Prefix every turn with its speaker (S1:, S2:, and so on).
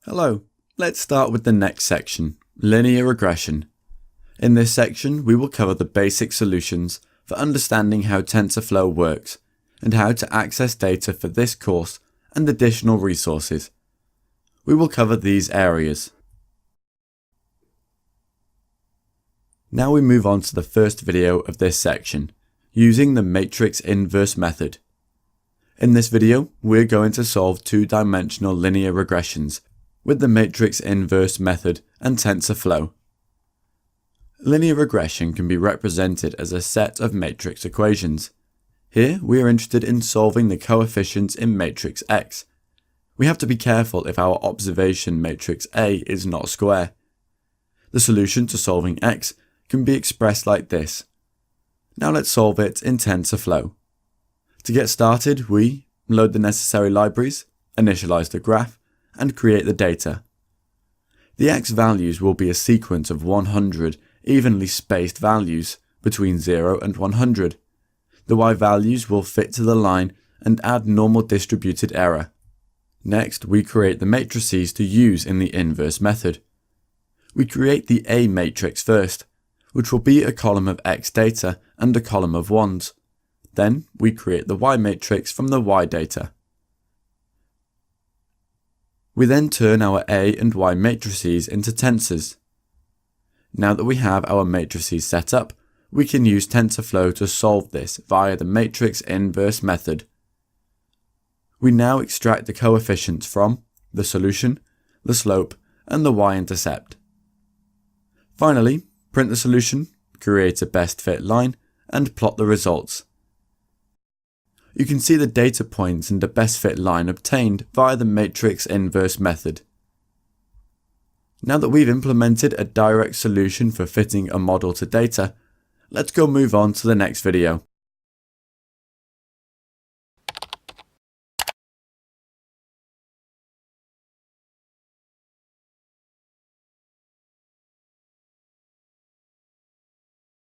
S1: Hello, let's start with the next section, linear regression. In this section, we will cover the basic solutions for understanding how TensorFlow works and how to access data for this course and additional resources. We will cover these areas. Now we move on to the first video of this section, using the matrix inverse method. In this video, we're going to solve two-dimensional linear regressions with the matrix inverse method and TensorFlow. Linear regression can be represented as a set of matrix equations. Here we are interested in solving the coefficients in matrix X. We have to be careful if our observation matrix A is not square. The solution to solving X can be expressed like this. Now let's solve it in TensorFlow. To get started, we load the necessary libraries, initialize the graph, and create the data. The X values will be a sequence of 100 evenly spaced values between 0 and 100. The Y values will fit to the line and add normal distributed error. Next, we create the matrices to use in the inverse method. We create the A matrix first, which will be a column of X data and a column of 1s. Then, we create the Y matrix from the Y data. We then turn our A and Y matrices into tensors. Now that we have our matrices set up, we can use TensorFlow to solve this via the matrix inverse method. We now extract the coefficients from the solution, the slope, and the y-intercept. Finally, print the solution, create a best fit line, and plot the results. You can see the data points and the best fit line obtained via the matrix inverse method. Now that we've implemented a direct solution for fitting a model to data, let's go move on to the next video.